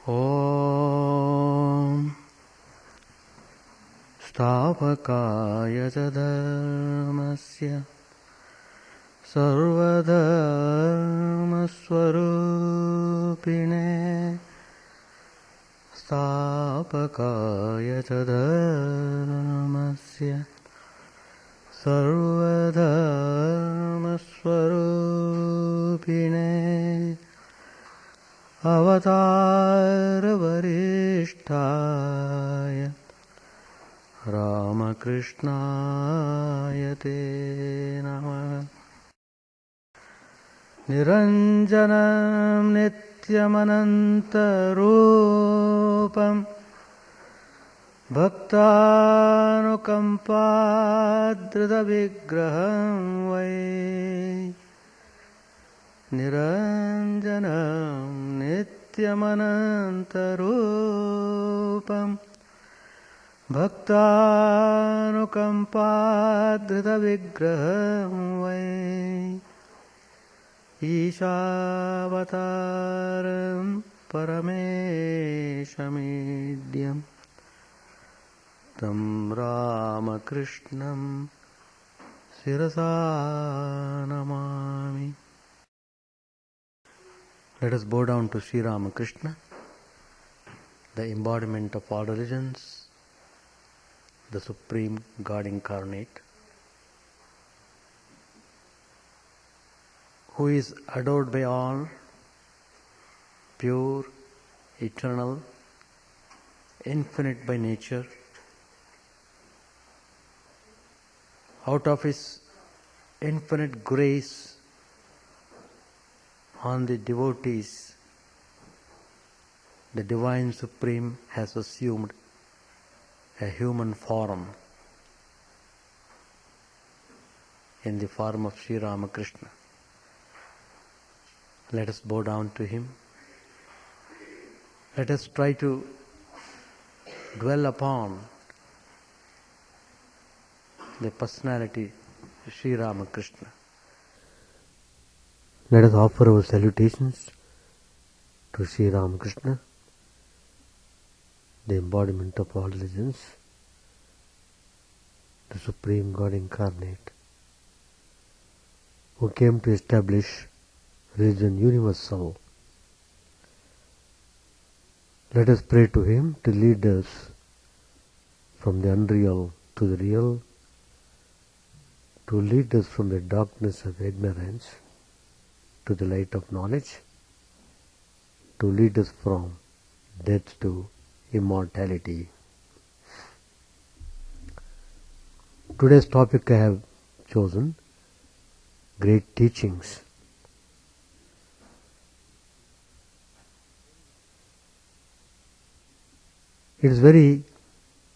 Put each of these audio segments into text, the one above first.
Om Stavakaya Dharmasya Sarvadharmaswarupine Stavakaya Dharmasya Sarvadharmaswarupine Avatara Varishtaya Ramakrishna Te Namaha Niranjanam Nityamanantarupam Bhaktanukampadrita Vigraham Vai Niranjanam Nityamanantarupam Bhaktanukampadrita Vigraham Vai Ishavataram Parameshamidhyam Tam Ramakrishnam Sirasa Namami. Let us bow down to Sri Ramakrishna, the embodiment of all religions, the Supreme God Incarnate, who is adored by all, pure, eternal, infinite by nature. Out of His infinite grace on the devotees, the Divine Supreme has assumed a human form in the form of Sri Ramakrishna. Let us bow down to Him. Let us try to dwell upon the personality of Sri Ramakrishna. Let us offer our salutations to Sri Ramakrishna, the embodiment of all religions, the Supreme God Incarnate, who came to establish religion universal. Let us pray to Him to lead us from the unreal to the real, to lead us from the darkness of ignorance to the light of knowledge, to lead us from death to immortality. Today's topic I have chosen, great teachings. It is very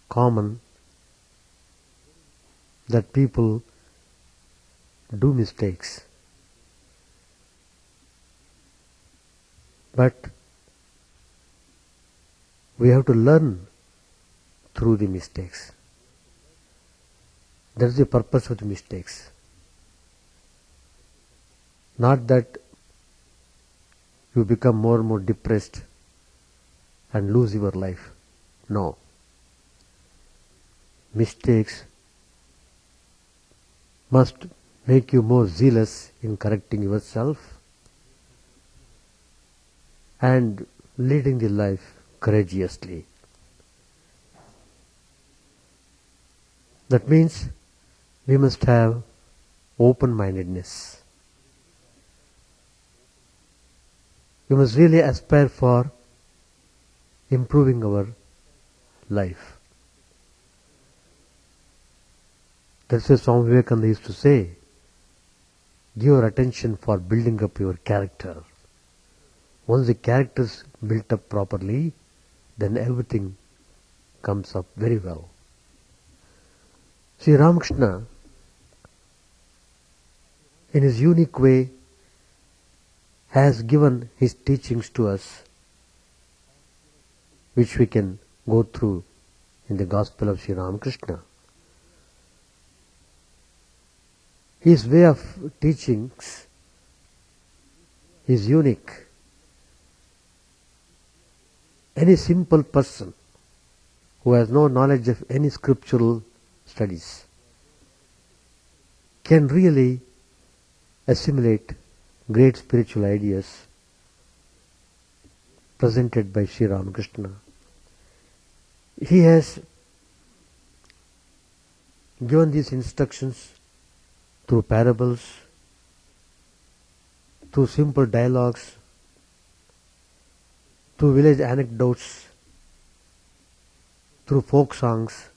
common that people do mistakes, but we have to learn through the mistakes. That is the purpose of the mistakes. Not that you become more and more depressed and lose your life. No. Mistakes must make you more zealous in correcting yourself and leading the life courageously. That means we must have open-mindedness. We must really aspire for improving our life. That's why Swami Vivekananda used to say, give your attention for building up your character. Once the character is built up properly, then everything comes up very well. Sri Ramakrishna, in his unique way, has given his teachings to us, which we can go through in the Gospel of Sri Ramakrishna. His way of teachings is unique. Any simple person who has no knowledge of any scriptural studies can really assimilate great spiritual ideas presented by Sri Ramakrishna. He has given these instructions through parables, through simple dialogues, through village anecdotes, through folk songs,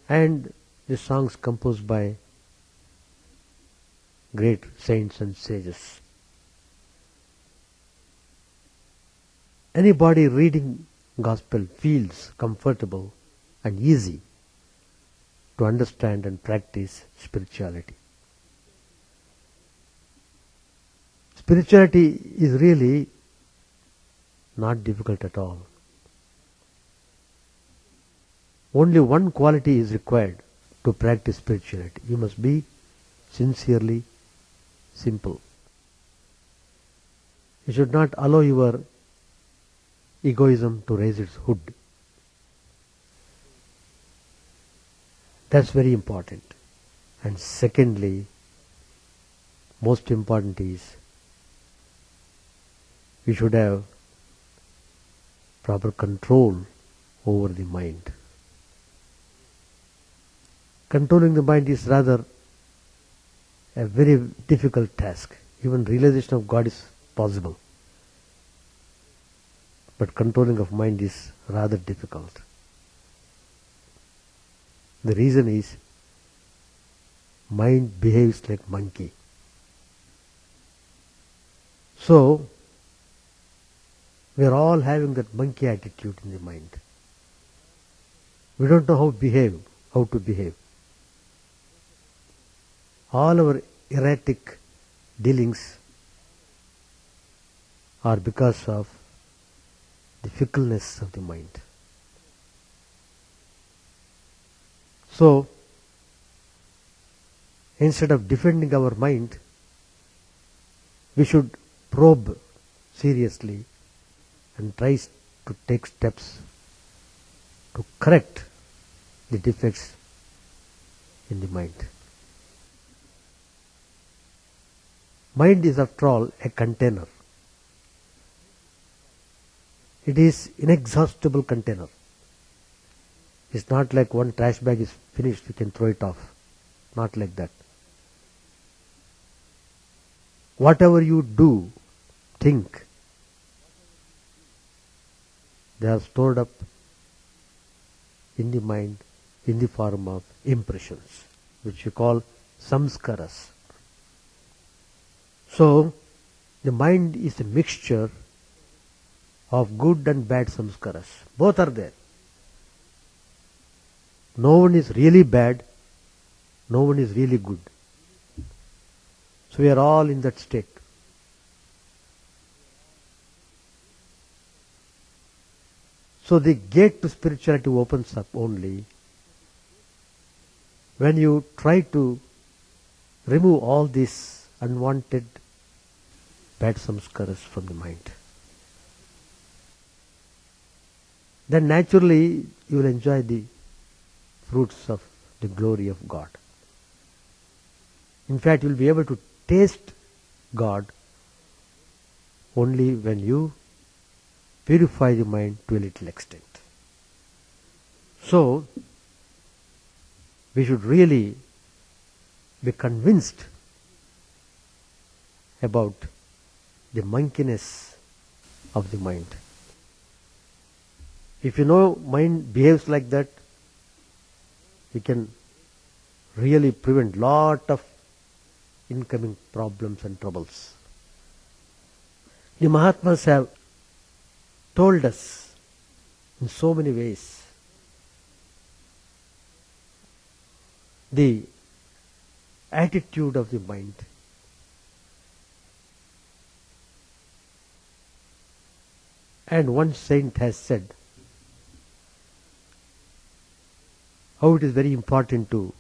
and the songs composed by great saints and sages. Anybody reading gospel feels comfortable and easy to understand and practice spirituality. Spirituality is really not difficult at all. Only one quality is required to practice spirituality. You must be sincerely simple. You should not allow your egoism to raise its hood. That's very important. And secondly, most important is we should have proper control over the mind. Controlling the mind is rather a very difficult task. Even realization of God is possible, but controlling of mind is rather difficult. The reason is mind behaves like monkey. So we are all having that monkey attitude in the mind. We don't know how to behave. All our erratic dealings are because of the fickleness of the mind. So, instead of defending our mind, we should probe seriously and try to take steps to correct the defects in the mind. Mind is, after all, a container. It is inexhaustible container. It's not like one trash bag is finished, we can throw it off. Not like that. Whatever you do, think, they are stored up in the mind in the form of impressions, which you call samskaras. So, the mind is a mixture of good and bad samskaras. Both are there. No one is really bad, no one is really good. So we are all in that state. So the gate to spirituality opens up only when you try to remove all these unwanted bad samskaras from the mind. Then naturally you will enjoy the fruits of the glory of God. In fact, you will be able to taste God only when you purify the mind to a little extent. So, we should really be convinced about the monkeyness of the mind. If you know mind behaves like that, you can really prevent lot of incoming problems and troubles. The Mahatmas have told us in so many ways the attitude of the mind. And one saint has said how it is very important to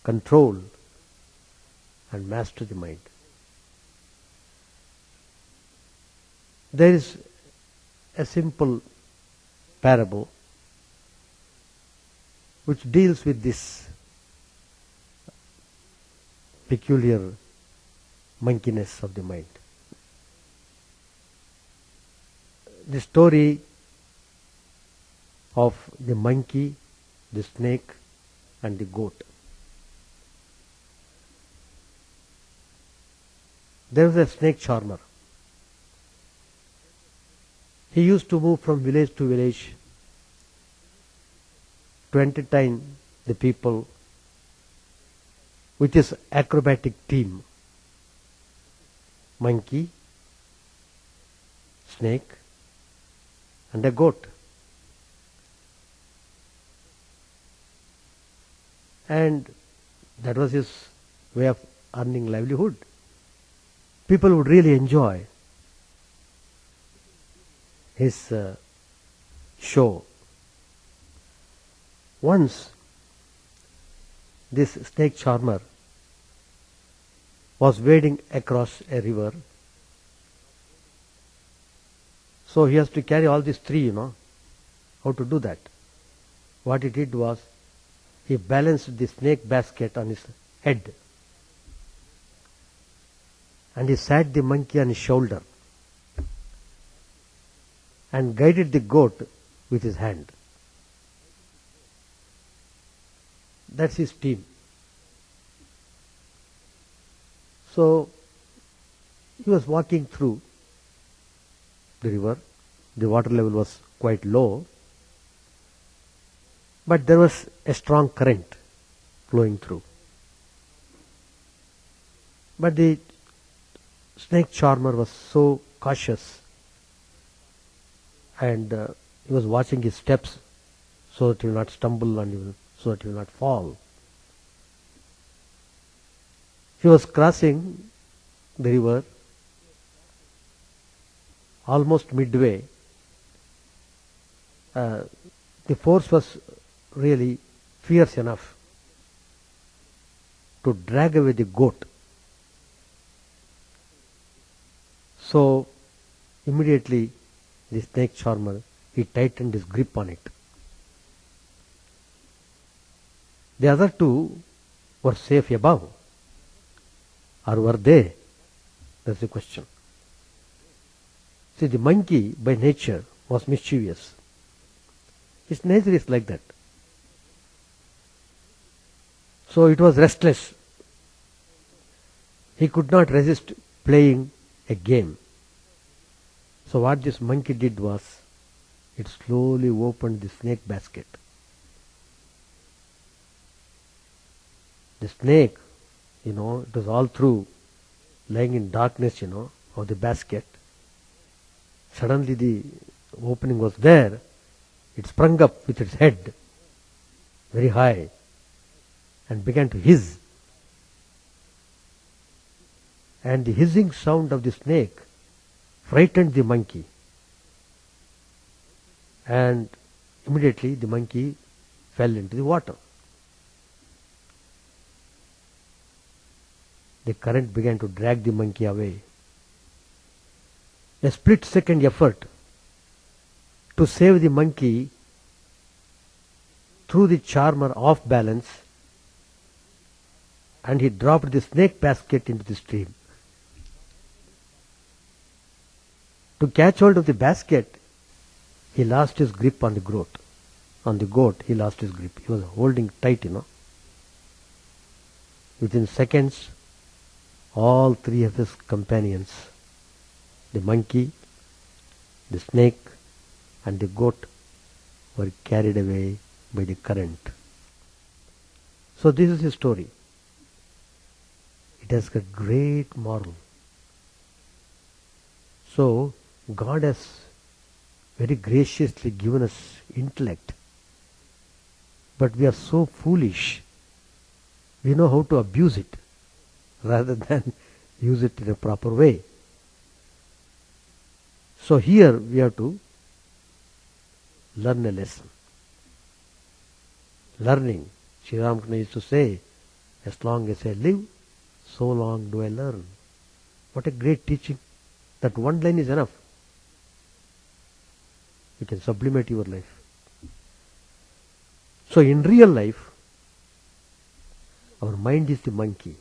control and master the mind. There is a simple parable which deals with this peculiar monkeyness of the mind. The story of the monkey, the snake, and the goat. There was a snake charmer. He used to move from village to village to entertain the people with his acrobatic team. Monkey, snake, and a goat. And that was his way of earning livelihood. People would really enjoy his show. Once this snake charmer was wading across a river. So he has to carry all these three, how to do that. What he did was, he balanced the snake basket on his head and he sat the monkey on his shoulder and guided the goat with his hand. That's his team. So he was walking through the river. The water level was quite low, but there was a strong current flowing through. But the snake charmer was so cautious, and he was watching his steps so that he will not stumble and so that he will not fall. He was crossing the river. Almost midway, the force was really fierce enough to drag away the goat. So immediately the snake charmer, he tightened his grip on it. The other two were safe above, or were they? That's the question. See, the monkey by nature was mischievous. His nature is like that. So it was restless. He could not resist playing a game. So what this monkey did was, it slowly opened the snake basket. The snake, it was all through lying in darkness, of the basket. Suddenly the opening was there. It sprung up with its head very high and began to hiss. And the hissing sound of the snake frightened the monkey. And immediately the monkey fell into the water. The current began to drag the monkey away. A split-second effort to save the monkey threw the charmer off balance, and he dropped the snake basket into the stream. To catch hold of the basket, he lost his grip on the goat. On the goat, he lost his grip. He was holding tight, Within seconds, all three of his companions, the monkey, the snake, and the goat, were carried away by the current. So this is his story. It has got great moral. So God has very graciously given us intellect, but we are so foolish. We know how to abuse it rather than use it in a proper way. So here we have to learn a lesson. Learning, Sri Ramakrishna used to say, as long as I live, so long do I learn. What a great teaching. That one line is enough. You can sublimate your life. So in real life, our mind is the monkey.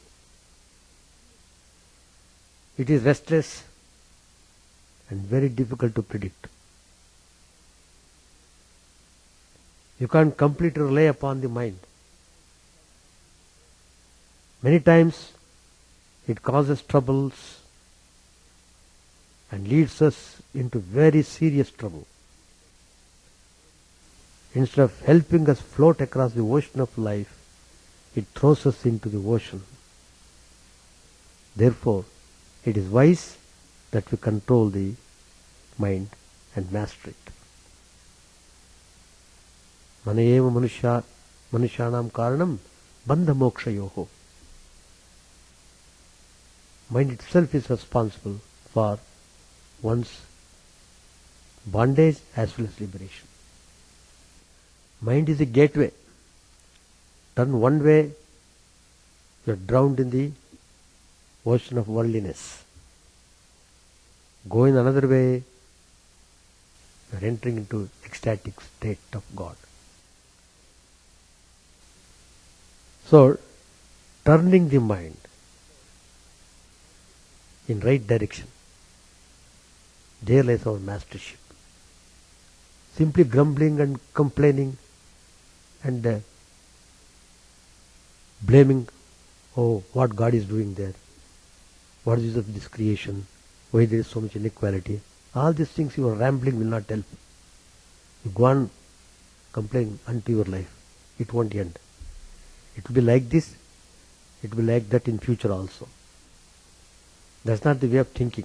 It is restless and very difficult to predict. You can't completely rely upon the mind. Many times it causes troubles and leads us into very serious trouble. Instead of helping us float across the ocean of life, it throws us into the ocean. Therefore, it is wise that we control the mind and master it. Mana eva manushanam karanam bandha mokshayoho. Mind itself is responsible for one's bondage as well as liberation. Mind is a gateway. Turn one way, you are drowned in the ocean of worldliness. Go in another way, you are entering into ecstatic state of God. So, turning the mind in right direction, there lies our mastership. Simply grumbling and complaining and blaming, oh, what God is doing there, what is of this creation, why there is so much inequality. All these things, your rambling will not help. You go on complaining unto your life. It won't end. It will be like this, it will be like that in future also. That's not the way of thinking.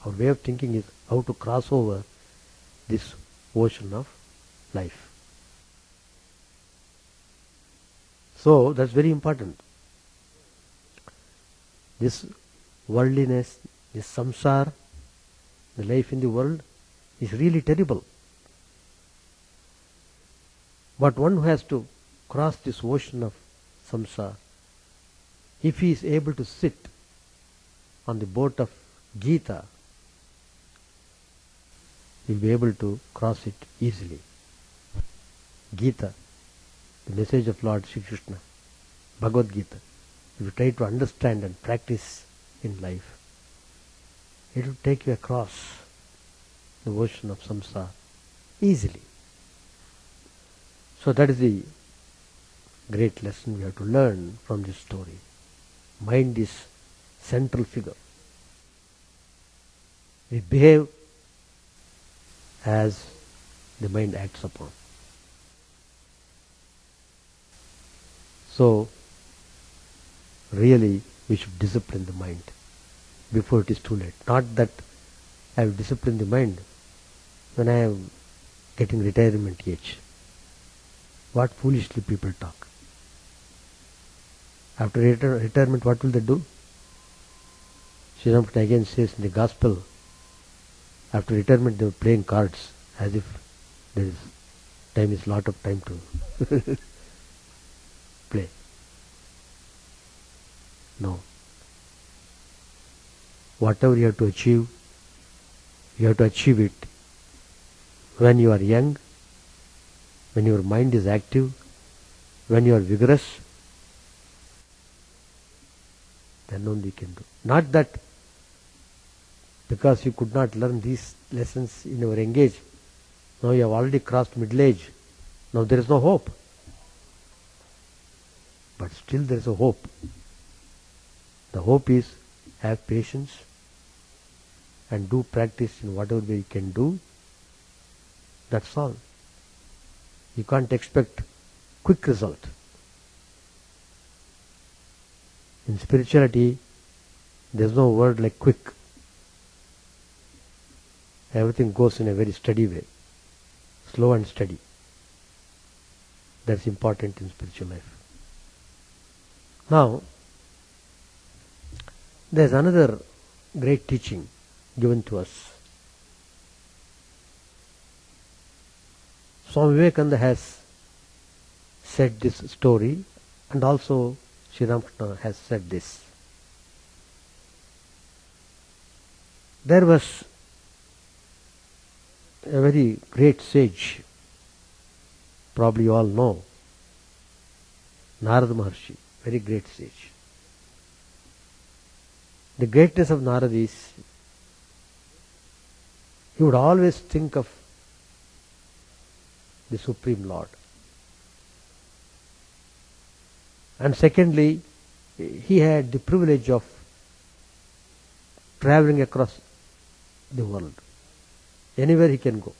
Our way of thinking is how to cross over this ocean of life. So that's very important. This worldliness, this samsara, the life in the world is really terrible. But one who has to cross this ocean of samsara, if he is able to sit on the boat of Gita, he will be able to cross it easily. Gita, the message of Lord Sri Krishna, Bhagavad Gita, if you try to understand and practice in life, it will take you across the ocean of samsara easily. So that is the great lesson we have to learn from this story. Mind is central figure. We behave as the mind acts upon. So, really, we should discipline the mind before it is too late. Not that I will discipline the mind when I am getting retirement age. What foolishly people talk. After retirement, what will they do? Sri Ramakrishna again says in the Gospel, after retirement they were playing cards as if there is time is lot of time to play. No. Whatever you have to achieve it when you are young, when your mind is active, when you are vigorous, then only you can do. Not that because you could not learn these lessons in your young age, now you have already crossed middle age, now there is no hope. But still there is a hope. The hope is have patience and do practice in whatever way you can do. That's all. You can't expect quick result. In spirituality, there's no word like quick. Everything goes in a very steady way, slow and steady. That's important in spiritual life. Now, there's another great teaching given to us. Swami Vivekananda has said this story, and also Sri Ramakrishna has said this. There was a very great sage, probably you all know, Narada Maharshi, very great sage. The greatness of Narada is he would always think of the Supreme Lord. And secondly, he had the privilege of traveling across the world. Anywhere he can go.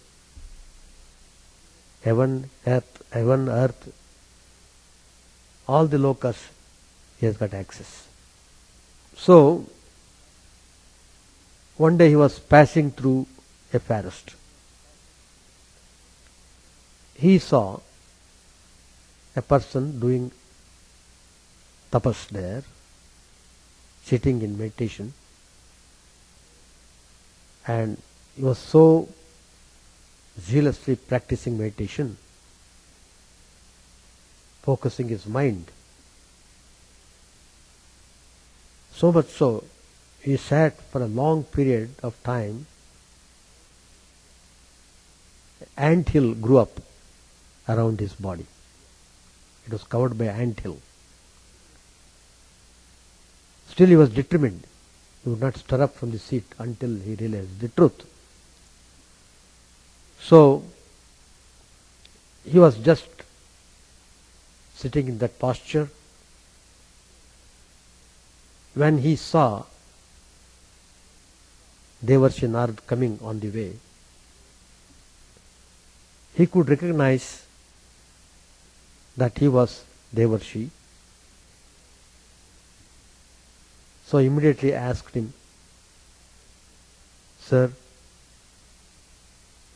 Heaven, earth, all the lokas, he has got access. So, one day he was passing through a forest. He saw a person doing tapas there, sitting in meditation, and he was so zealously practicing meditation, focusing his mind. So much so, he sat for a long period of time. An anthill grew up around his body. It was covered by anthill. Still he was determined. He would not stir up from the seat until he realized the truth. So, he was just sitting in that posture when he saw Devarshi Narad coming on the way. He could recognize that he was Devarshi. So immediately asked him, "Sir,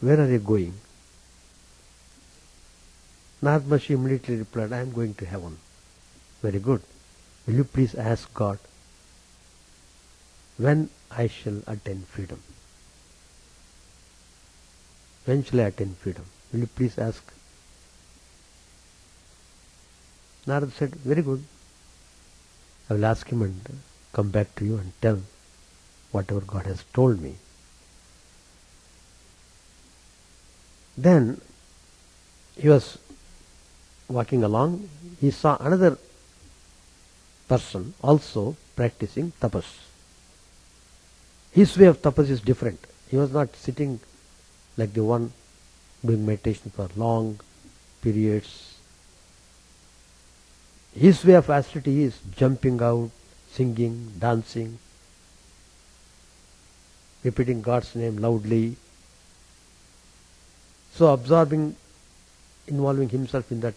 where are you going?" Narad Maharshi immediately replied, "I am going to heaven." "Very good. Will you please ask God when I shall attain freedom? When shall I attain freedom? Will you please ask?" Narad said, "Very good. I will ask him and come back to you and tell whatever God has told me." Then he was walking along. He saw another person also practicing tapas. His way of tapas is different. He was not sitting like the one doing meditation for long periods. His way of austerity is jumping out, singing, dancing, repeating God's name loudly. So absorbing, involving himself in that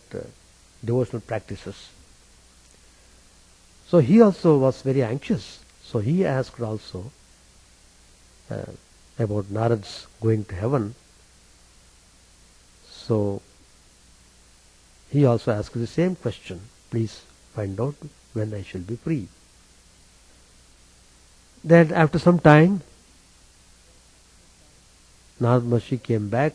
devotional practices. So he also was very anxious. So he asked also about Narad's going to heaven. So he also asked the same question. "Please find out when I shall be free." Then after some time, Narad Maharshi came back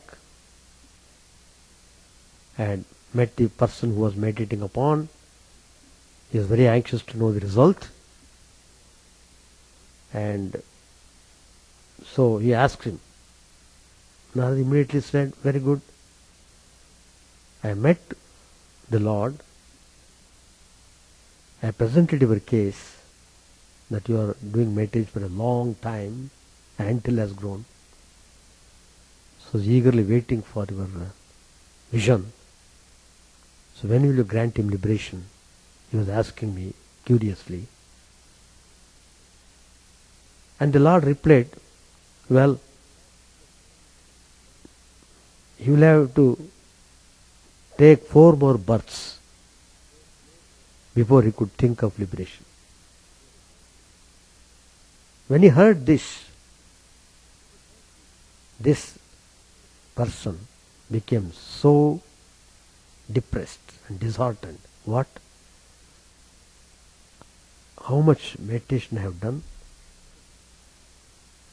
and met the person who was meditating upon. He was very anxious to know the result. And so he asked him. Narad immediately said, "Very good. I met the Lord. I presented your case that you are doing meditation for a long time, until has grown. So eagerly waiting for your vision. So when will you grant him liberation?" He was asking me curiously. And the Lord replied, "Well, he will have to take 4 more births before he could think of liberation." When he heard this person became so depressed and disheartened. What? How much meditation I have done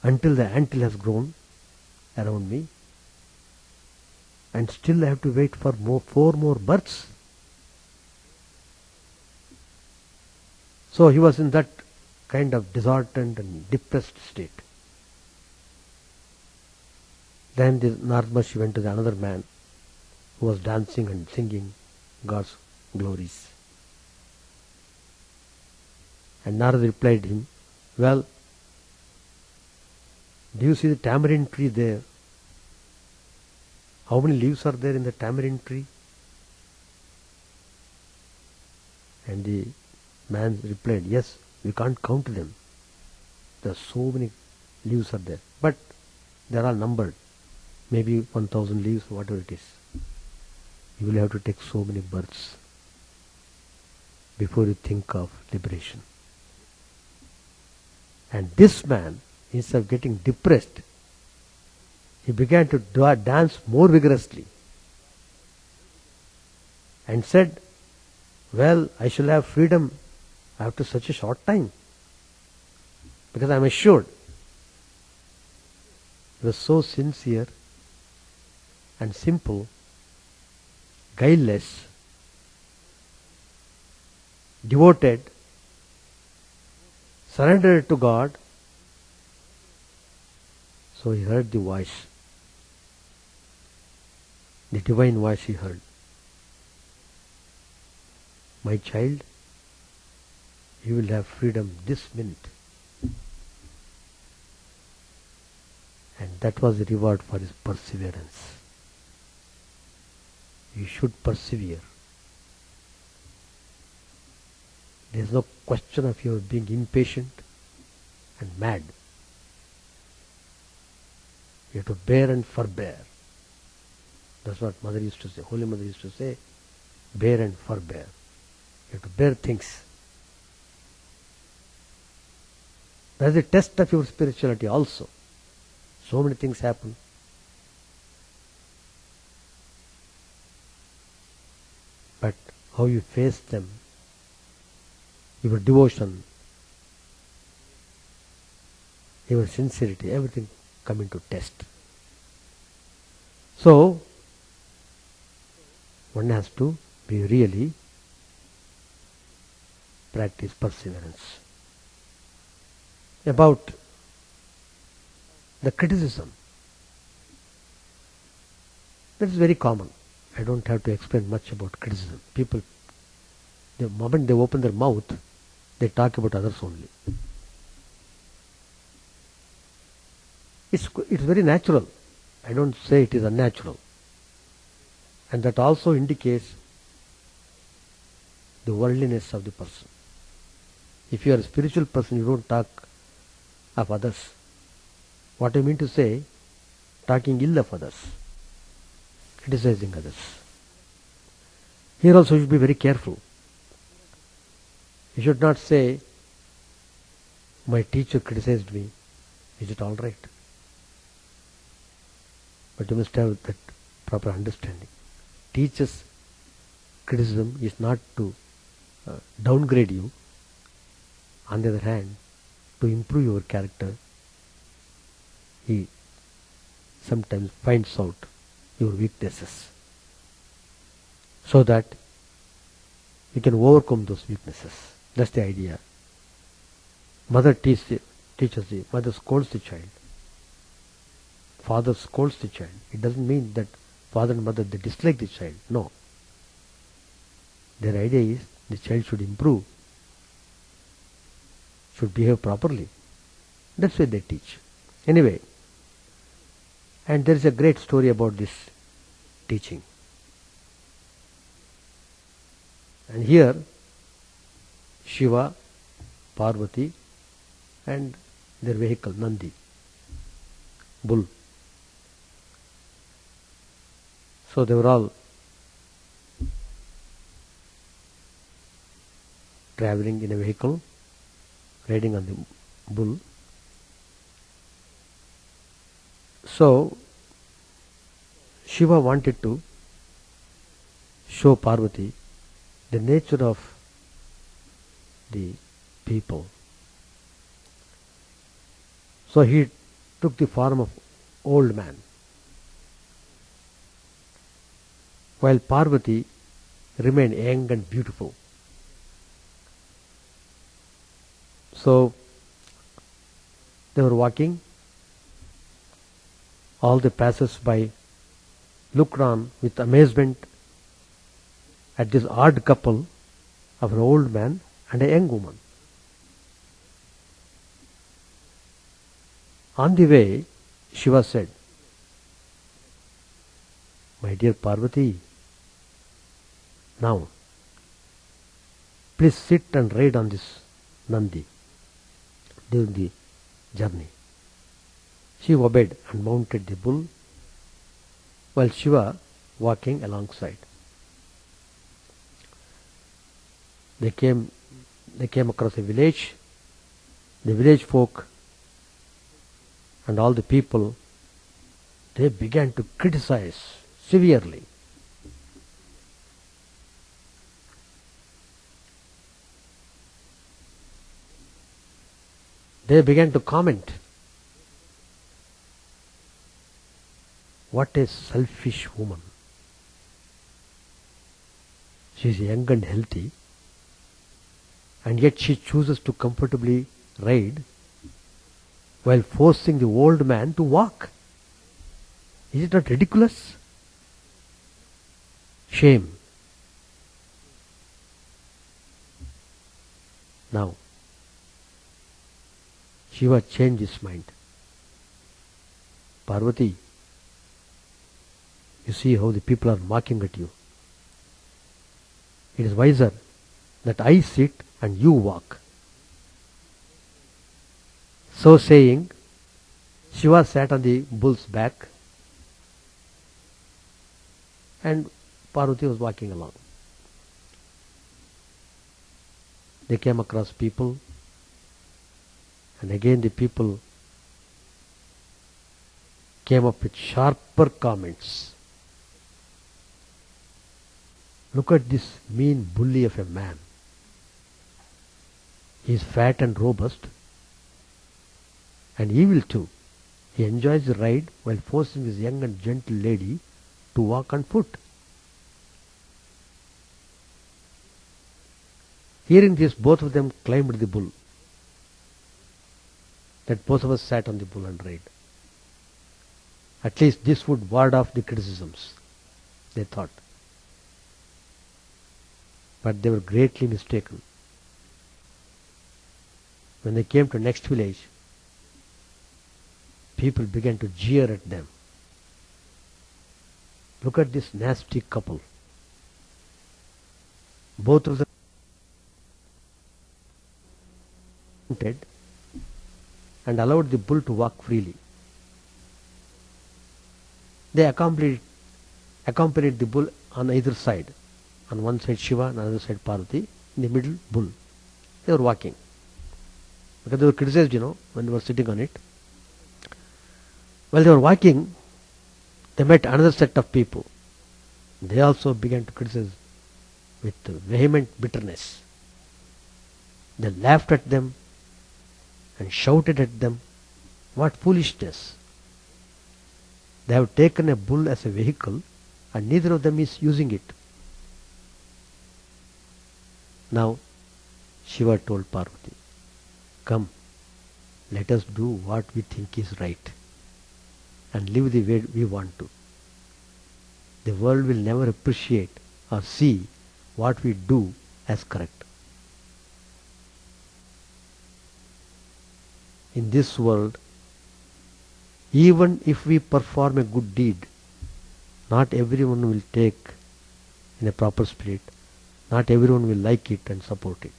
until the anthill has grown around me, and still I have to wait for 4 more births. So he was in that kind of disheartened and depressed state. Then the Narmashi went to the another man who was dancing and singing God's glories. And Narada replied to him, well, do you see the tamarind tree there? How many leaves are there in the tamarind tree? And the man replied, yes, we can't count them. There are so many leaves are there. But they are all numbered. Maybe 1000 leaves, whatever it is. You will have to take so many births before you think of liberation. And this man, instead of getting depressed, he began to dance more vigorously and said, well, I shall have freedom after such a short time, because I am assured. He was so sincere and simple, guileless, devoted, surrendered to God. So he heard the voice, the divine voice he heard. My child, you will have freedom this minute. And that was the reward for his perseverance. You should persevere. There is no question of your being impatient and mad. You have to bear and forbear. That's what Mother used to say. Holy Mother used to say, bear and forbear. You have to bear things. That is the test of your spirituality also. So many things happen. But how you face them, your devotion, your sincerity, everything come into test. So, one has to be really practice perseverance. About the criticism, that is very common. I don't have to explain much about criticism. People, the moment they open their mouth, they talk about others only. It's very natural. I don't say it is unnatural. And that also indicates the worldliness of the person. If you are a spiritual person, you don't talk of others. What I mean to say, talking ill of others, criticizing others. Here also you should be very careful. You should not say, my teacher criticized me, is it all right? But you must have that proper understanding. Teacher's criticism is not to downgrade you. On the other hand, to improve your character, he sometimes finds out your weaknesses so that you can overcome those weaknesses. That's the idea. Mother teaches the mother scolds the child. Father scolds the child. It doesn't mean that father and mother, they dislike the child. No. Their idea is the child should improve, should behave properly. That's why they teach. Anyway, and there is a great story about this teaching. And here, Shiva, Parvati, and their vehicle, Nandi, bull. So they were all traveling in a vehicle, riding on the bull. So Shiva wanted to show Parvati the nature of the people. So he took the form of old man, while Parvati remained young and beautiful. So they were walking, All the passers-by looked on with amazement at this odd couple of an old man and a young woman. On the way, Shiva said, "My dear Parvati, now please sit and ride on this Nandi during the journey." She obeyed and mounted the bull, while Shiva walking alongside. They came across a village. The village folk and all the people, they began to criticize severely. They began to comment, "What a selfish woman. She is young and healthy, and yet she chooses to comfortably ride while forcing the old man to walk. Is it not ridiculous? Shame." Now, Shiva changed his mind. "Parvati, you see how the people are mocking at you. It is wiser that I sit and you walk." So saying, Shiva sat on the bull's back and Parvati was walking along. They came across people, and again the people came up with sharper comments. "Look at this mean bully of a man. He is fat and robust, and evil too. He enjoys the ride while forcing this young and gentle lady to walk on foot." Hearing this, both of them climbed the bull. That both of us sat on the bull and ride. At least this would ward off the criticisms, they thought. But they were greatly mistaken. When they came to the next village, people began to jeer at them. "Look at this nasty couple. Both of them and allowed the bull to walk freely. They accompanied the bull on either side. On one side Shiva, on the other side Parvati, in the middle bull. They were walking. Because they were criticized, when they were sitting on it. While they were walking, they met another set of people. They also began to criticize with vehement bitterness. They laughed at them and shouted at them. What foolishness! They have taken a bull as a vehicle and neither of them is using it. Now Shiva told Parvati, "Come, let us do what we think is right and live the way we want to. The world will never appreciate or see what we do as correct. In this world, even if we perform a good deed, not everyone will take in a proper spirit. Not everyone will like it and support it.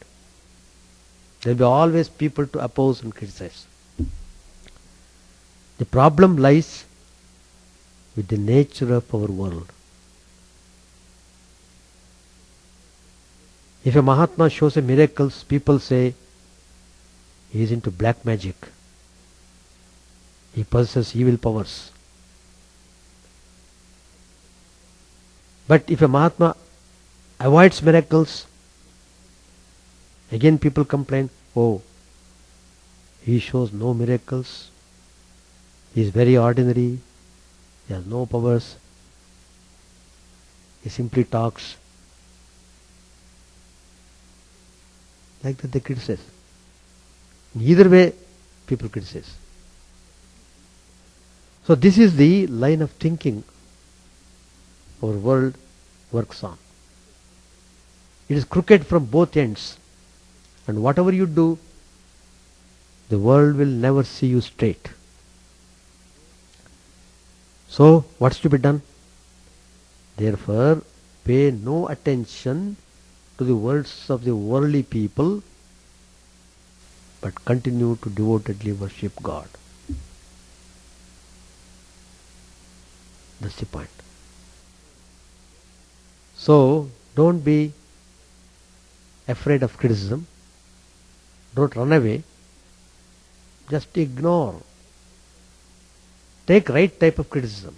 There will be always people to oppose and criticize. The problem lies with the nature of our world. If a Mahatma shows a miracles, people say he is into black magic. He possesses evil powers. But if a Mahatma avoids miracles, again people complain, oh, he shows no miracles, he is very ordinary, he has no powers, he simply talks. Like that they criticize. In either way, people criticize. So this is the line of thinking our world works on. It is crooked from both ends, and whatever you do, the world will never see you straight. So what's to be done? Therefore, pay no attention to the words of the worldly people, but continue to devotedly worship God. That's the point. So don't be afraid of criticism. Don't run away. Just ignore. Take right type of criticism.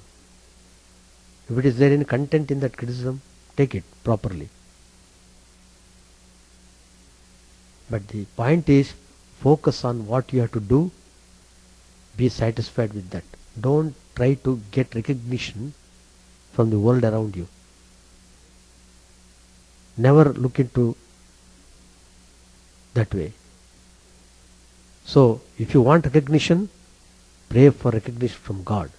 If it is there any content in that criticism, take it properly. But the point is, focus on what you have to do. Be satisfied with that. Don't try to get recognition from the world around you. Never look into that way. So, if you want recognition, pray for recognition from God.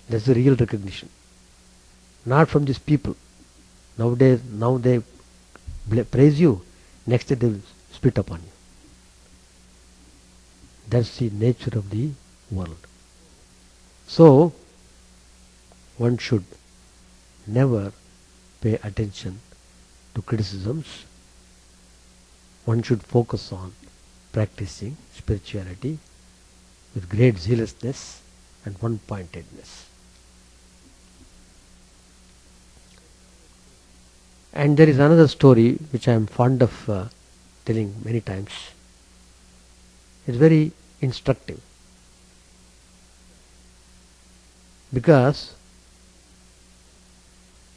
That's the real recognition. Not from these people. Nowadays, now they praise you, next day they will spit upon you. That's the nature of the world. So, one should never pay attention to criticisms. One should focus on practicing spirituality with great zealousness and one-pointedness. And there is another story which I am fond of telling many times. It's very instructive, because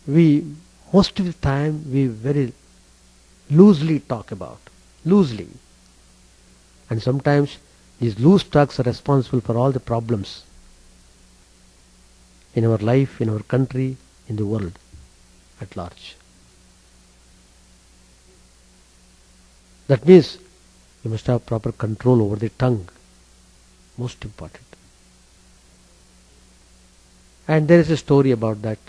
most of the time we very loosely talk about, and sometimes these loose talks are responsible for all the problems in our life, in our country, in the world at large. That means you must have proper control over the tongue. Most important. And there is a story about that.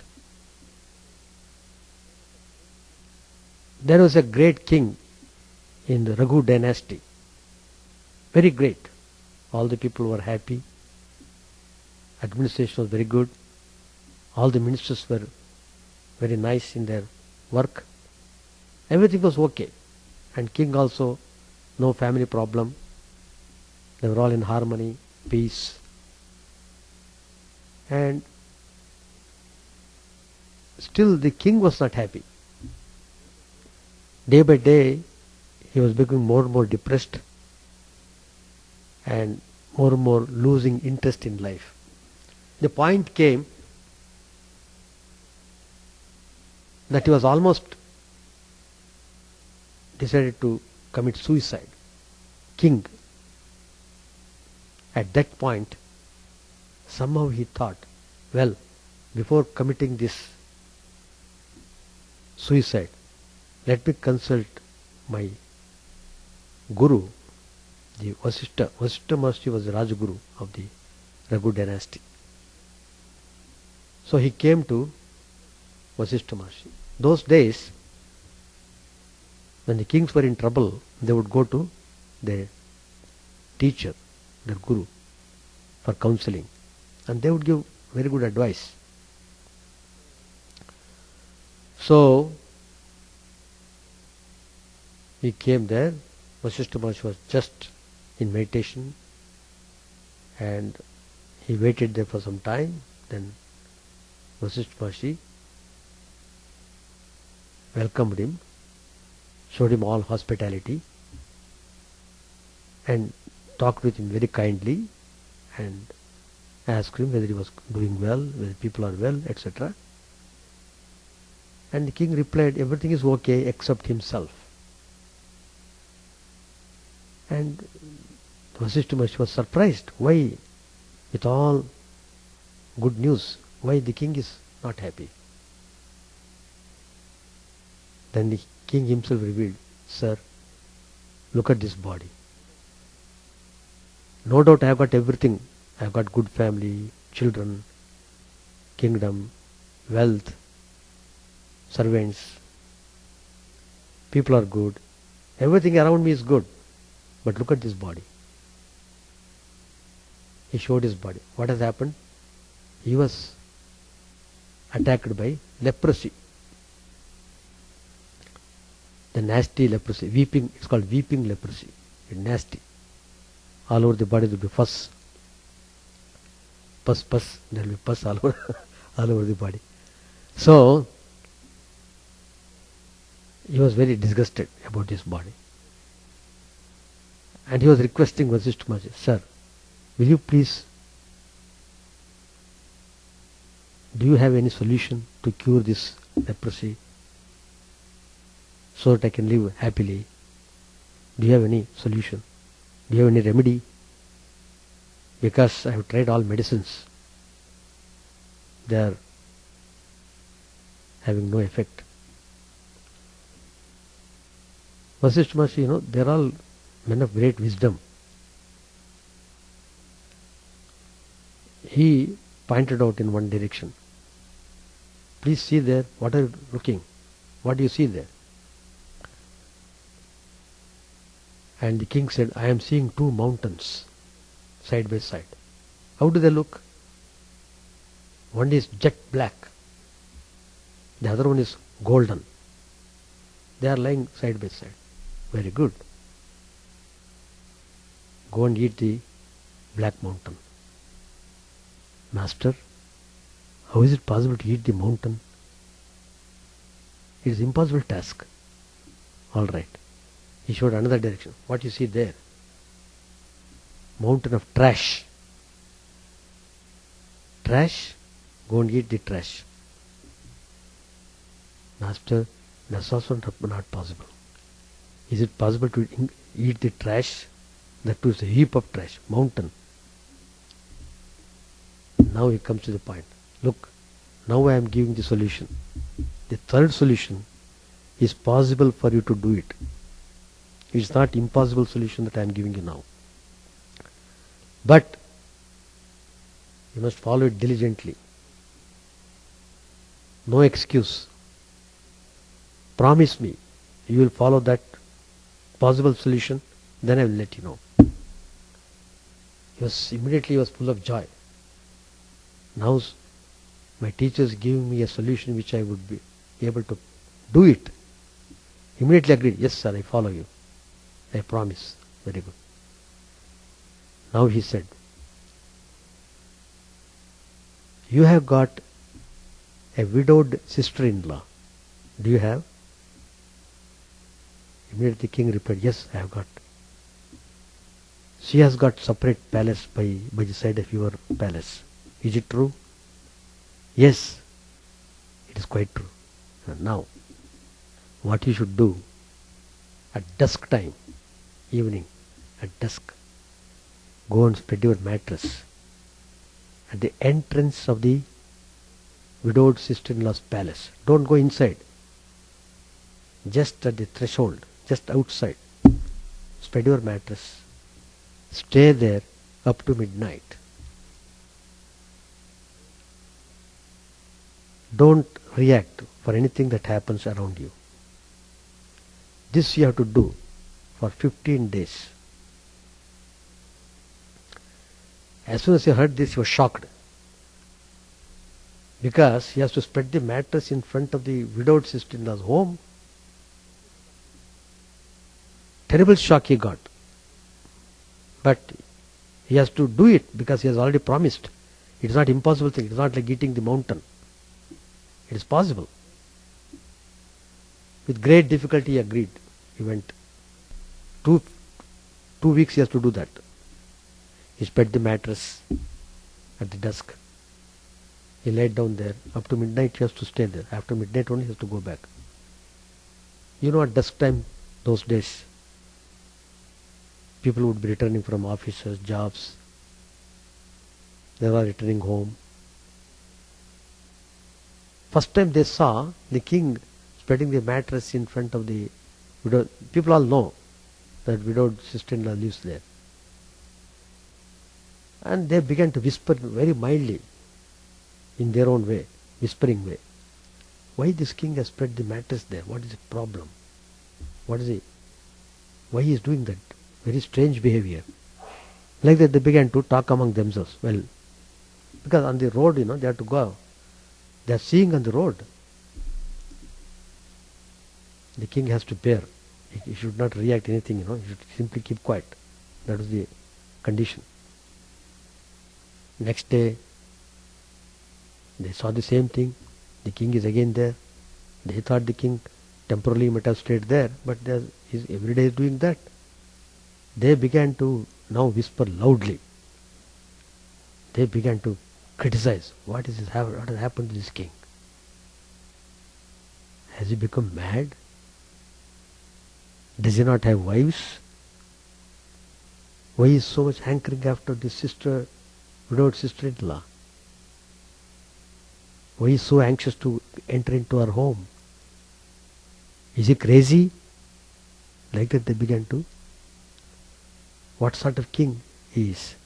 There was a great king in the Raghu dynasty. Very great. All the people were happy. Administration was very good. All the ministers were very nice in their work. Everything was okay. And king also, no family problem. They were all in harmony, peace. And still the king was not happy. Day by day he was becoming more and more depressed and more losing interest in life. The point came that he was almost decided to commit suicide. King. At that point, somehow he thought, well, before committing this suicide, let me consult my guru, the Vasishtha. Vasishtha Maharshi was the Rajguru of the Raghu dynasty. So he came to Vasishtha Maharshi. Those days, when the kings were in trouble, they would go to their teacher, their guru, for counseling, and they would give very good advice. So he came there. Vasishtha Maharshi was just in meditation, and he waited there for some time. Then Vasishtha Maharshi welcomed him, showed him all hospitality, and talked with him very kindly, and asked him whether he was doing well, whether people are well, etc. And the king replied, everything is okay except himself. And Vasishtha Maharshi was surprised. Why, with all good news, why the king is not happy? Then the king himself revealed, sir, look at this body. No doubt I have got everything I have got good family, children, kingdom, wealth, servants, people are good, everything around me is good, but look at this body. He showed his body. What has happened? He was attacked by leprosy. The nasty leprosy, weeping, it's called weeping leprosy. It's nasty. All over the body there will be pus. Pus, there will be pus all over, all over the body. So, he was very disgusted about his body. And he was requesting Vasishtha Maharaj, sir, will you please, do you have any solution to cure this leprosy so that I can live happily? Do you have any solution? Do you have any remedy? Because I have tried all medicines. They are having no effect. Vasishtha Maharaj, they are all men of great wisdom. He pointed out in one direction. Please see there, what are you looking? What do you see there? And the king said, I am seeing two mountains side by side. How do they look? One is jet black. The other one is golden. They are lying side by side. Very good. Go and eat the black mountain. Master, how is it possible to eat the mountain? It is an impossible task. All right. He showed another direction. What you see there? Mountain of trash. Trash? Go and eat the trash. Master, that's also not possible. Is it possible to eat the trash? That too is a heap of trash. Mountain. Now he comes to the point. Look, now I am giving the solution. The third solution is possible for you to do it. It is not impossible solution that I am giving you now. But you must follow it diligently. No excuse. Promise me you will follow that possible solution, then I will let you know. Immediately he was full of joy. Now my teacher is giving me a solution which I would be able to do it. Immediately agreed, yes sir, I follow you. I promise. Very good. Now he said, you have got a widowed sister-in-law. Do you have? Immediately the king replied, yes, I have got. She has got separate palace by the side of your palace. Is it true? Yes, it is quite true. And now, what you should do at dusk time, evening, at dusk, go and spread your mattress at the entrance of the widowed sister-in-law's palace. Don't go inside. Just at the threshold, just outside. Spread your mattress. Stay there up to midnight. Don't react for anything that happens around you. This you have to do for 15 days. As soon as he heard this, he was shocked. Because he has to spread the mattress in front of the widowed sister-in-law's home. Terrible shock he got. But he has to do it because he has already promised. It is not impossible thing. It is not like eating the mountain. It is possible. With great difficulty he agreed. He went. 2 weeks he has to do that. He spread the mattress at the dusk. He laid down there. Up to midnight he has to stay there. After midnight only he has to go back. At dusk time, those days, people would be returning from offices, jobs. They were returning home. First time they saw the king spreading the mattress in front of the widow. People all know that widowed sister-in-law lives there. And they began to whisper very mildly, in their own way, whispering way. Why this king has spread the mattress there? What is the problem? What is he? Why he is doing that? Very strange behavior. Like that they began to talk among themselves. Well, because on the road, they have to go. They are seeing on the road. The king has to bear. He should not react anything, He should simply keep quiet. That was the condition. Next day, they saw the same thing. The king is again there. They thought the king temporarily might have stayed there, but every day is doing that. They began to now whisper loudly. They began to criticize. What has happened to this king? Has he become mad? Does he not have wives? Why is so much hankering after this widowed sister-in-law? Why is so anxious to enter into our home? Is he crazy? Like that they began to. What sort of king he is?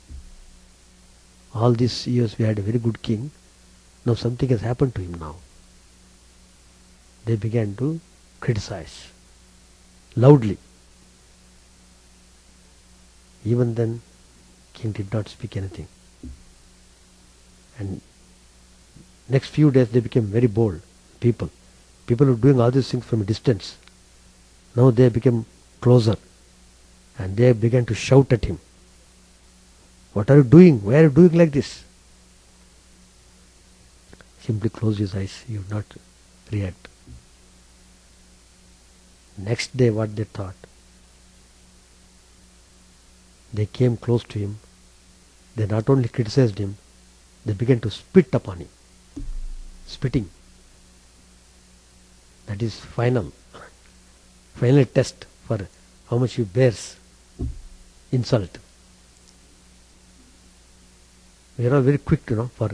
All these years we had a very good king. Now something has happened to him now. They began to criticize loudly. Even then, king did not speak anything. And next few days they became very bold people. People who were doing all these things from a distance. Now they became closer and they began to shout at him. What are you doing? Why are you doing like this? Simply close his eyes. He would not react. Next day what they thought? They came close to him. They not only criticized him, they began to spit upon him. Spitting. That is final test for how much he bears insult. We are all very quick, for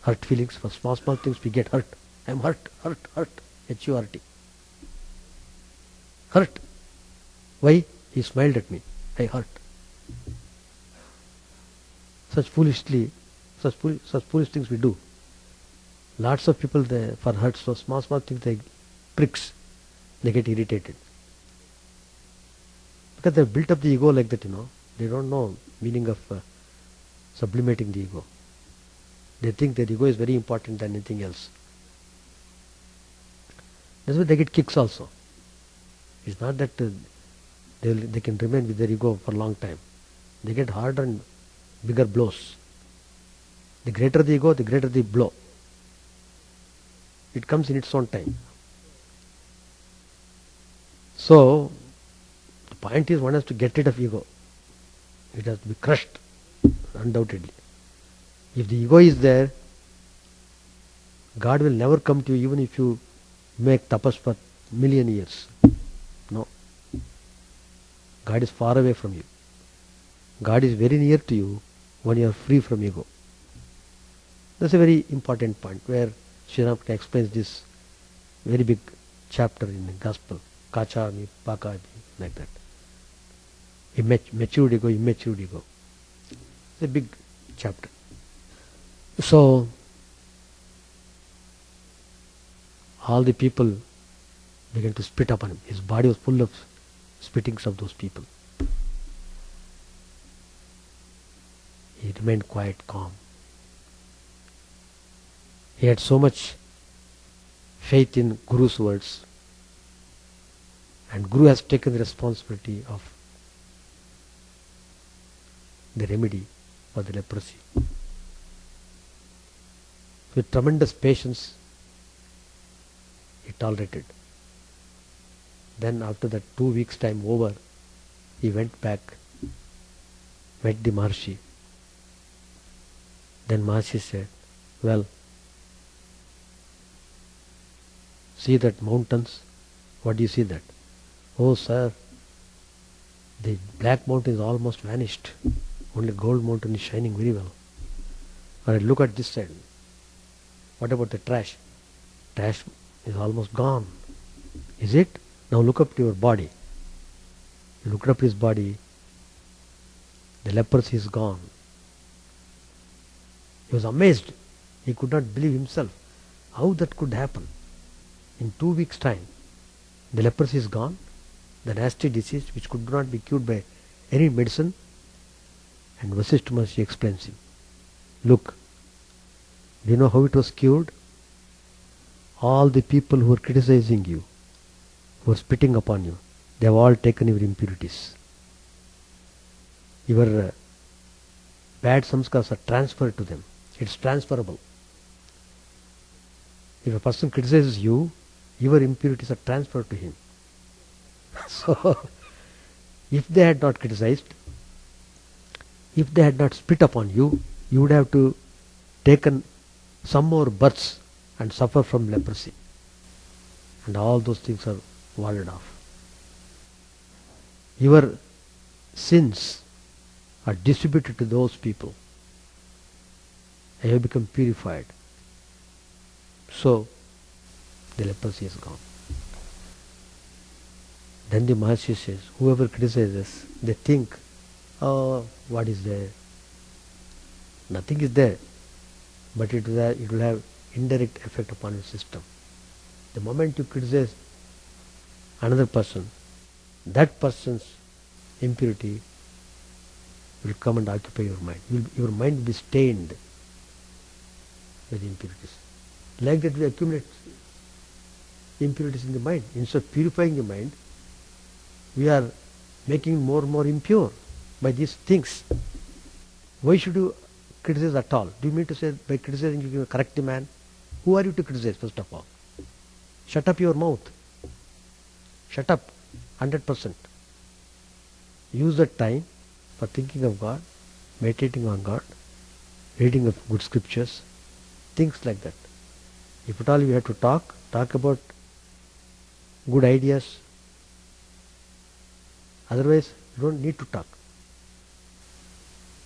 hurt feelings. For small things we get hurt. I am hurt. H-U-R-T. Hurt. Why? He smiled at me. I hurt. Such foolish things we do. Lots of people for hurt, so small things, they pricks, they get irritated. Because they have built up the ego like that, They don't know meaning of sublimating the ego. They think that ego is very important than anything else. That's why they get kicks also. It's not that they can remain with their ego for a long time. They get harder and bigger blows. The greater the ego, the greater the blow. It comes in its own time. So, the point is one has to get rid of ego. It has to be crushed, undoubtedly. If the ego is there, God will never come to you even if you make tapas for million years. No. God is far away from you. God is very near to you when you are free from ego. That's a very important point where Sri Ramakrishna explains this very big chapter in the Gospel. Kachami, Pakami, like that. Matured ego, immature ego. It's a big chapter. So, all the people began to spit upon him. His body was full of spittings of those people. He remained quiet, calm. He had so much faith in Guru's words, and Guru has taken the responsibility of the remedy for the leprosy. With tremendous patience, he tolerated. Then after that 2 weeks time over, he went back, met the Maharshi. Then Maharshi said, well, see that mountains? What do you see that? Oh sir, the black mountain is almost vanished. Only gold mountain is shining very well. Alright, look at this side. What about the trash? Trash is almost gone. Is it? Now look up to your body. You look up his body. The leprosy is gone. He was amazed. He could not believe himself how that could happen. In 2 weeks' time, the leprosy is gone, the nasty disease which could not be cured by any medicine. And Vasishtha Maharshi explains him. Look, do you know how it was cured? All the people who were criticizing you, who were spitting upon you, they have all taken your impurities. Your bad samskaras are transferred to them. It's transferable. If a person criticizes you, your impurities are transferred to him. So, if they had not criticized, if they had not spit upon you, you would have to taken some more births and suffer from leprosy. And all those things are warded off. Your sins are distributed to those people. And you have become purified. So, the leprosy is gone. Then the Maharshi says, whoever criticizes, they think, oh, what is there? Nothing is there. But it will have indirect effect upon your system. The moment you criticize another person, that person's impurity will come and occupy your mind. Your mind will be stained with impurities. Like that we accumulate impurities in the mind. Instead of purifying the mind, we are making more and more impure by these things. Why should you criticize at all? Do you mean to say by criticizing you can correct the man? Who are you to criticize first of all? Shut up your mouth. Shut up 100%. Use that time for thinking of God, meditating on God, reading of good scriptures, things like that. If at all you have to talk about good ideas. Otherwise, you don't need to talk.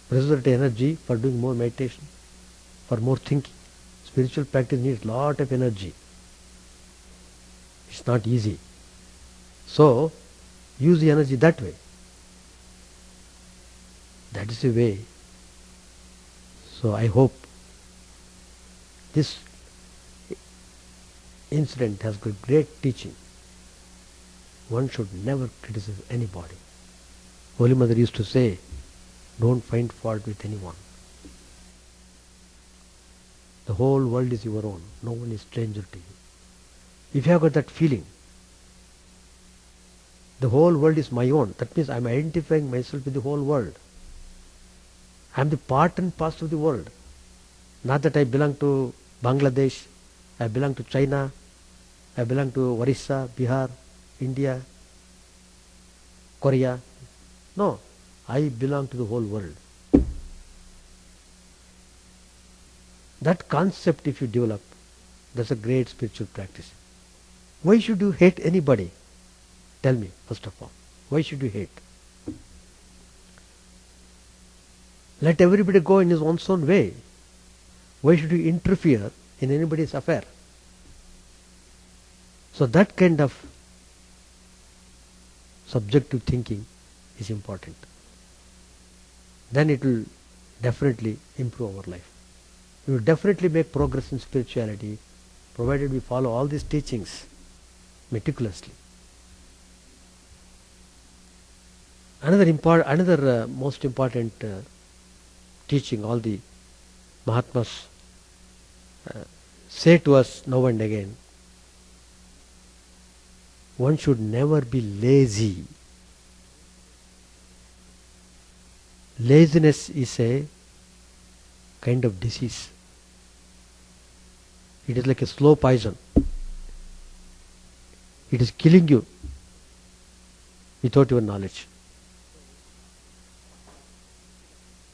Preserve energy for doing more meditation, for more thinking. Spiritual practice needs a lot of energy. It's not easy. So, use the energy that way. That is the way. So, I hope this incident has got great teaching. One should never criticize anybody. Holy Mother used to say, don't find fault with anyone. The whole world is your own. No one is stranger to you. If you have got that feeling, the whole world is my own. That means I am identifying myself with the whole world. I am the part and parcel of the world. Not that I belong to Bangladesh, I belong to China, I belong to Orissa, Bihar, India, Korea. No, I belong to the whole world. That concept if you develop, that's a great spiritual practice. Why should you hate anybody? Tell me, first of all. Why should you hate? Let everybody go in his own way. Why should you interfere in anybody's affair? So that kind of subjective thinking is important. Then it will definitely improve our life. We will definitely make progress in spirituality, provided we follow all these teachings meticulously. Another most important teaching all the Mahatmas say to us now and again, one should never be lazy. Laziness is a kind of disease. It is like a slow poison. It is killing you without your knowledge.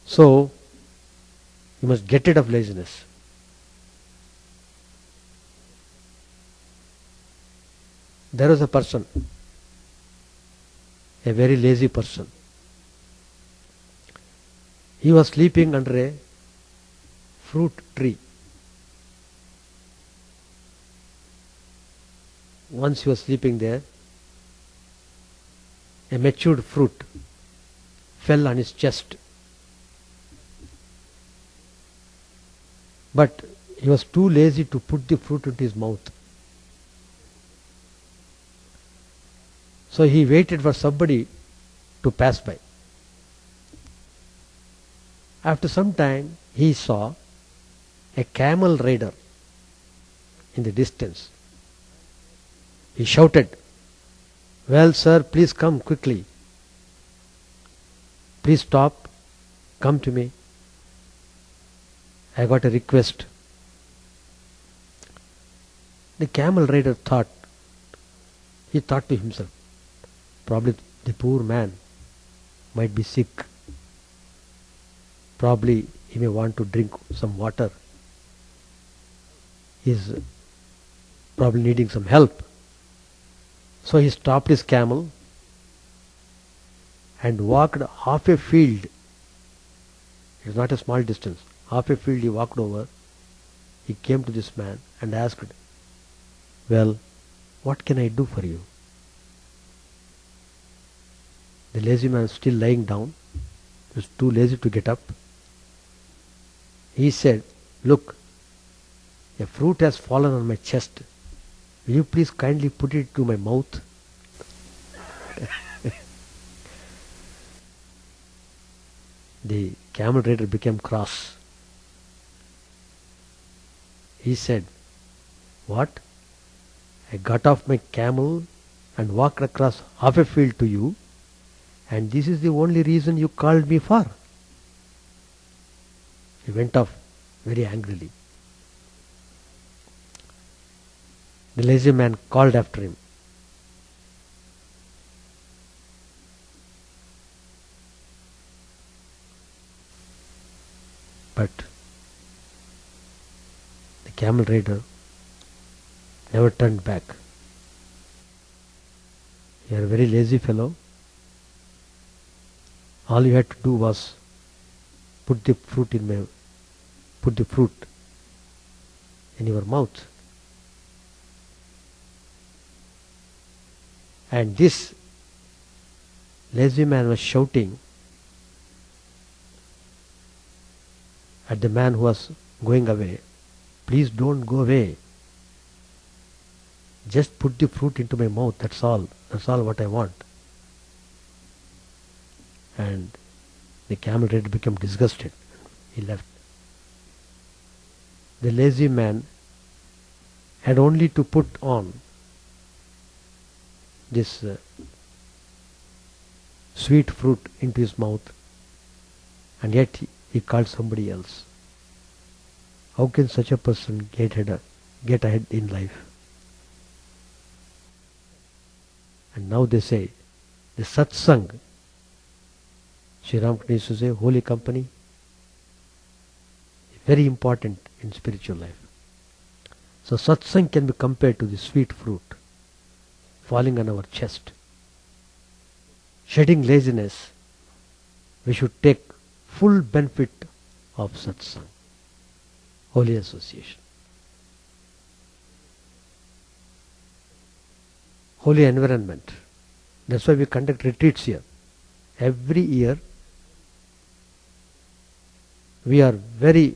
So, you must get rid of laziness. There was a person, a very lazy person. He was sleeping under a fruit tree. Once he was sleeping there, a matured fruit fell on his chest. But he was too lazy to put the fruit into his mouth. So he waited for somebody to pass by. After some time, he saw a camel rider in the distance. He shouted, "Well, sir, please come quickly. Please stop. Come to me. I got a request." The camel rider thought to himself, probably the poor man might be sick. Probably he may want to drink some water. He is probably needing some help. So he stopped his camel and walked half a field. It is not a small distance. Half a field he walked over. He came to this man and asked, "Well, what can I do for you?" The lazy man was still lying down. He was too lazy to get up. He said, "Look, a fruit has fallen on my chest. Will you please kindly put it to my mouth?" The camel rider became cross. He said, "What? I got off my camel and walked across half a field to you, and this is the only reason you called me for?" He went off very angrily. The lazy man called after him, but the camel rider never turned back. "You are a very lazy fellow. All you had to do was put the fruit in your mouth." And this lazy man was shouting at the man who was going away, "Please don't go away. Just put the fruit into my mouth, that's all. That's all what I want." And the camel rider became disgusted. He left. The lazy man had only to put on this sweet fruit into his mouth, and yet he called somebody else. How can such a person get ahead in life? And now they say the satsang, Sri Ramakrishna used to say, holy company, is very important in spiritual life. So satsang can be compared to the sweet fruit falling on our chest. Shedding laziness, we should take full benefit of satsang, holy association. Holy environment. That's why we conduct retreats here. Every year we are very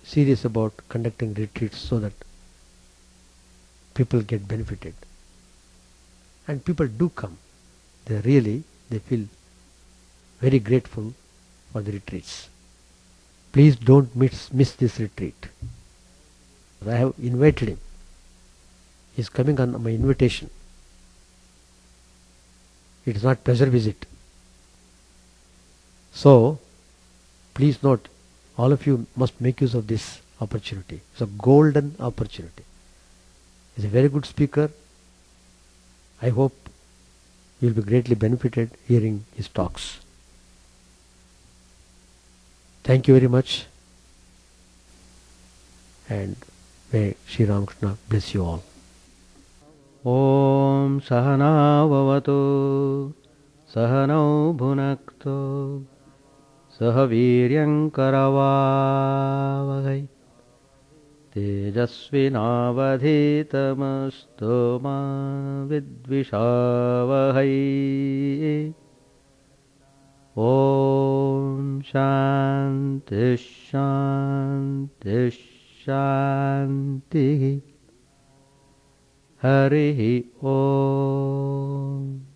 serious about conducting retreats so that people get benefited. And people do come. They feel very grateful for the retreats. Please don't miss this retreat. I have invited him. He is coming on my invitation. It is not pleasure visit. So, please note, all of you must make use of this opportunity. It's a golden opportunity. He's a very good speaker. I hope you will be greatly benefited hearing his talks. Thank you very much, and may Sri Ramakrishna bless you all. Om Sahana Vavatu Sahanau Bhunaktu Sahaviryam Karavavahai Tejasvinavadhitamastu ma vidvishavahai. Om Shanti Shanti Shanti. Harihi Om.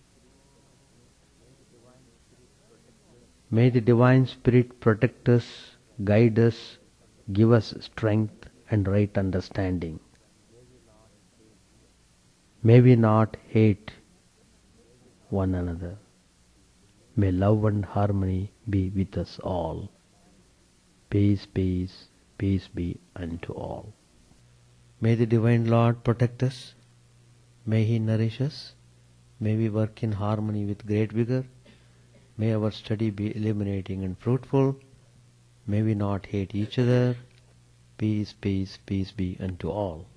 May the Divine Spirit protect us, guide us, give us strength and right understanding. May we not hate one another. May love and harmony be with us all. Peace, peace, peace be unto all. May the Divine Lord protect us. May He nourish us. May we work in harmony with great vigor. May our study be illuminating and fruitful. May we not hate each other. Peace, peace, peace be unto all.